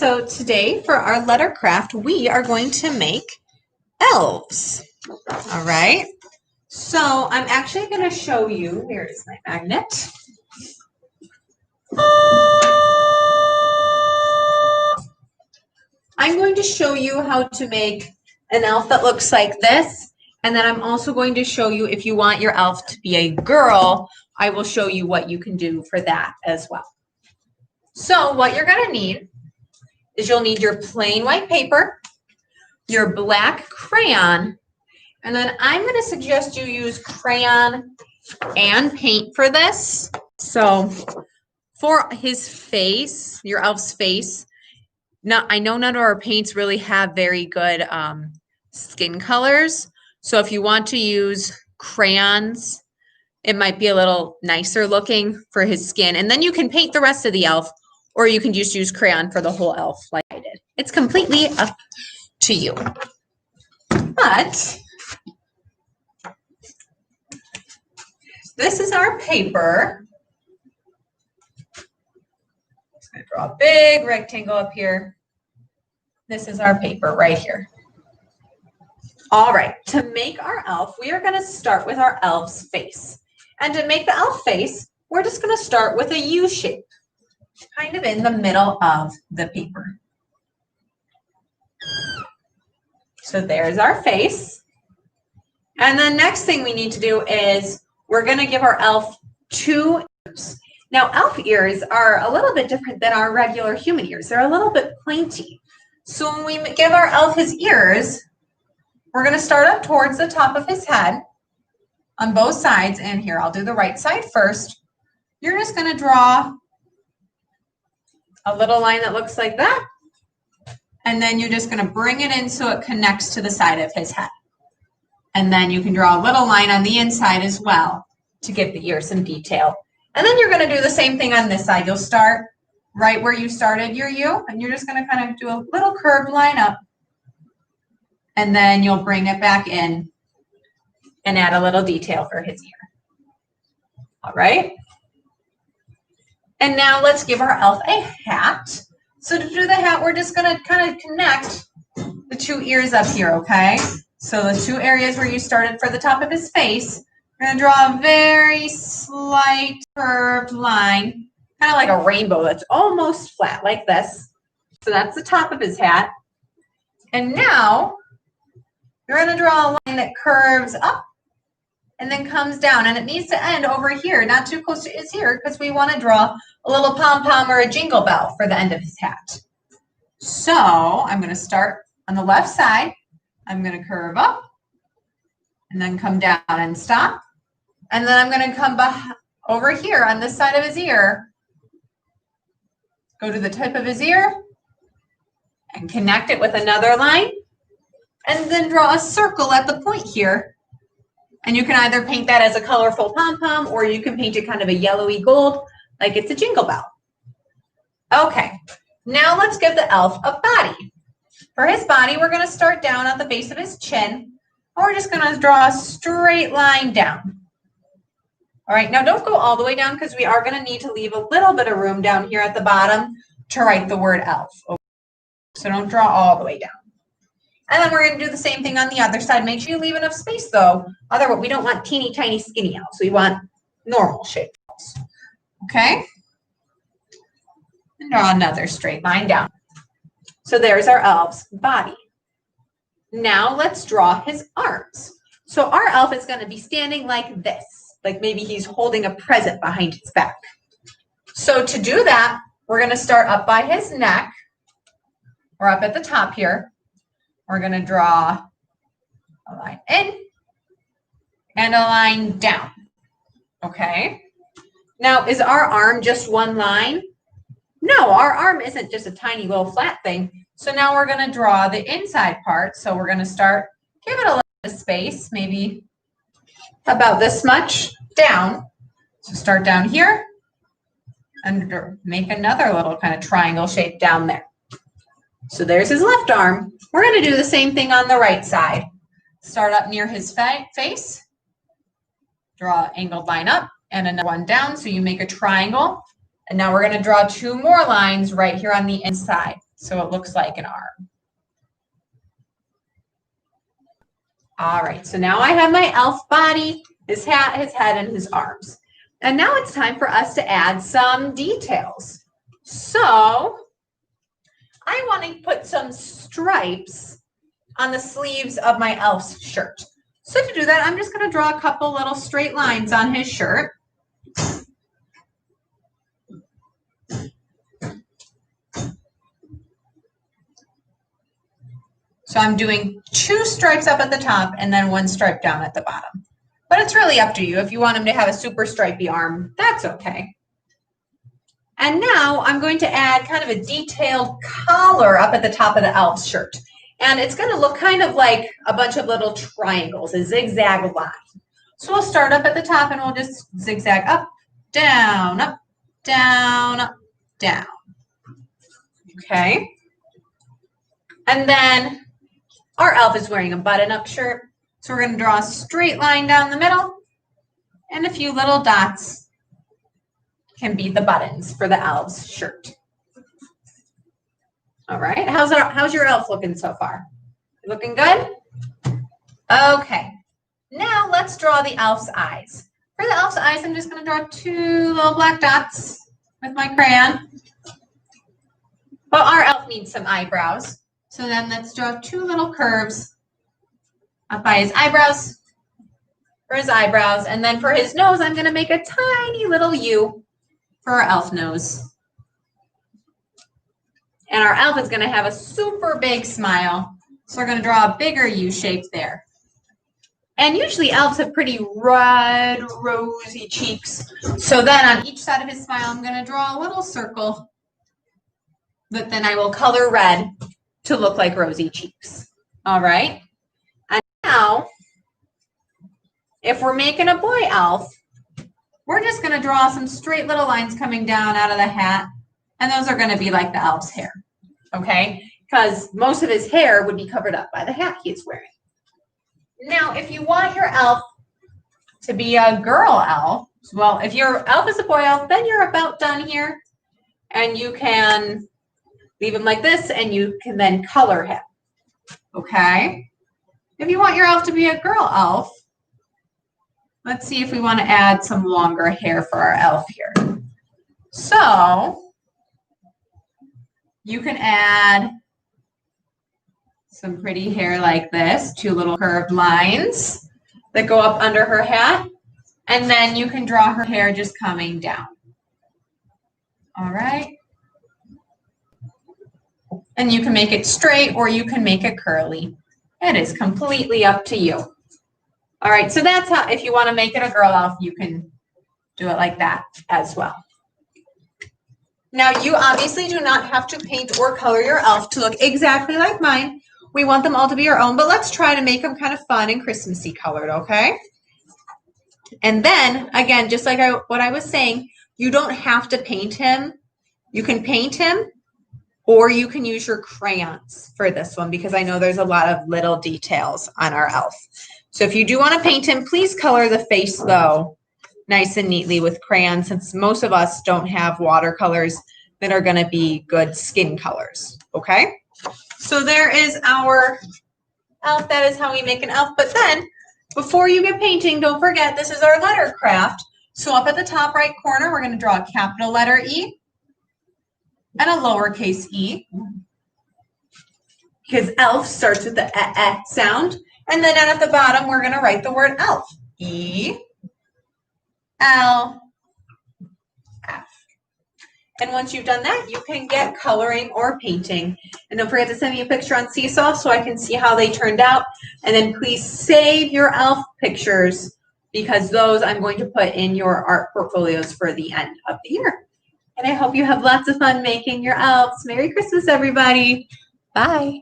So today for our letter craft, we are going to make elves. All right. So I'm actually going to show you, where is my magnet? I'm going to show you how to make an elf that looks like this. And then I'm also going to show you, if you want your elf to be a girl, I will show you what you can do for that as well. So what you're going to need is you'll need your plain white paper, your black crayon, and then I'm going to suggest you use crayon and paint for this. So for his face, your elf's face, I know none of our paints really have very good skin colors. So if you want to use crayons, it might be a little nicer looking for his skin. And then you can paint the rest of the elf, or you can just use crayon for the whole elf like I did. It's completely up to you. But this is our paper. I'm going to draw a big rectangle up here. This is our paper right here. All right, to make our elf, we are going to start with our elf's face. And to make the elf face, we're just going to start with a U shape, kind of in the middle of the paper. So there's our face. And the next thing we need to do is we're going to give our elf 2 ears. Now, elf ears are a little bit different than our regular human ears. They're a little bit pointy. So when we give our elf his ears, we're going to start up towards the top of his head on both sides. And here, I'll do the right side first. You're just going to draw a little line that looks like that. And then you're just going to bring it in so it connects to the side of his head. And then you can draw a little line on the inside as well to give the ear some detail. And then you're going to do the same thing on this side. You'll start right where you started your U, and you're just going to kind of do a little curved line up. And then you'll bring it back in and add a little detail for his ear. All right. And now let's give our elf a hat. So to do the hat, we're just going to kind of connect the 2 ears up here, okay? So the 2 areas where you started for the top of his face, we're going to draw a very slight curved line, kind of like a rainbow that's almost flat like this. So that's the top of his hat. And now you're going to draw a line that curves up and then comes down. And it needs to end over here, not too close to his ear, because we want to draw a little pom-pom or a jingle bell for the end of his hat. So I'm going to start on the left side. I'm going to curve up and then come down and stop. And then I'm going to come over here on this side of his ear, go to the tip of his ear and connect it with another line. And then draw a circle at the point here. And you can either paint that as a colorful pom-pom, or you can paint it kind of a yellowy gold, like it's a jingle bell. Okay, now let's give the elf a body. For his body, we're going to start down at the base of his chin. And we're just going to draw a straight line down. All right, now don't go all the way down, because we are going to need to leave a little bit of room down here at the bottom to write the word elf. So don't draw all the way down. And then we're going to do the same thing on the other side. Make sure you leave enough space, though. Otherwise, we don't want teeny tiny skinny elves. We want normal shaped elves. Okay? And draw another straight line down. So there's our elf's body. Now let's draw his arms. So our elf is going to be standing like this, like maybe he's holding a present behind his back. So to do that, we're going to start up by his neck, or up at the top here. We're going to draw a line in and a line down. Okay. Now, is our arm just one line? No, our arm isn't just a tiny little flat thing. So now we're going to draw the inside part. So we're going to start, give it a little bit of space, maybe about this much down. So start down here and make another little kind of triangle shape down there. So there's his left arm. We're going to do the same thing on the right side. Start up near his face, draw an angled line up and another one down, so you make a triangle. And now we're going to draw 2 more lines right here on the inside. So it looks like an arm. All right, so now I have my elf body, his hat, his head, and his arms. And now it's time for us to add some details. So I want to put some stripes on the sleeves of my elf's shirt. So to do that, I'm just going to draw a couple little straight lines on his shirt. So I'm doing 2 stripes up at the top and then 1 stripe down at the bottom. But it's really up to you. If you want him to have a super stripy arm, that's okay. And now I'm going to add kind of a detailed collar up at the top of the elf's shirt. And it's going to look kind of like a bunch of little triangles, a zigzag line. So we'll start up at the top and we'll just zigzag up, down, up, down, up, down. Okay. And then our elf is wearing a button-up shirt. So we're going to draw a straight line down the middle, and a few little dots can be the buttons for the elf's shirt. All right, how's your elf looking so far? Looking good? Okay, now let's draw the elf's eyes. For the elf's eyes, I'm just going to draw 2 little black dots with my crayon. But our elf needs some eyebrows. So then let's draw 2 little curves up by his eyebrows, for his eyebrows. And then for his nose, I'm going to make a tiny little U for our elf nose. And our elf is going to have a super big smile. So we're going to draw a bigger U shape there. And usually elves have pretty red, rosy cheeks. So then on each side of his smile, I'm going to draw a little circle that then I will color red to look like rosy cheeks. All right. And now, if we're making a boy elf, we're just going to draw some straight little lines coming down out of the hat. And those are going to be like the elf's hair. Okay. Because most of his hair would be covered up by the hat he's wearing. Now, if you want your elf to be a girl elf, well, if your elf is a boy elf, then you're about done here. And you can leave him like this, and you can then color him. Okay? If you want your elf to be a girl elf, let's see if we want to add some longer hair for our elf here. So, you can add some pretty hair like this, 2 little curved lines that go up under her hat, and then you can draw her hair just coming down. All right? And you can make it straight or you can make it curly. It is completely up to you. All right, so that's how, if you want to make it a girl elf, you can do it like that as well. Now, you obviously do not have to paint or color your elf to look exactly like mine. We want them all to be our own, but let's try to make them kind of fun and Christmassy colored, okay? And then, again, just like what I was saying, you don't have to paint him. You can paint him, or you can use your crayons for this one because I know there's a lot of little details on our elf. So if you do want to paint him, please color the face, though, nice and neatly with crayons, since most of us don't have watercolors that are going to be good skin colors, okay? So there is our elf. That is how we make an elf. But then, before you get painting, don't forget, this is our letter craft. So up at the top right corner, we're going to draw a capital letter E and a lowercase e, because elf starts with the sound. And then down at the bottom, we're going to write the word elf. E-L-F. And once you've done that, you can get coloring or painting. And don't forget to send me a picture on Seesaw so I can see how they turned out. And then please save your elf pictures, because those I'm going to put in your art portfolios for the end of the year. And I hope you have lots of fun making your elves. Merry Christmas, everybody. Bye.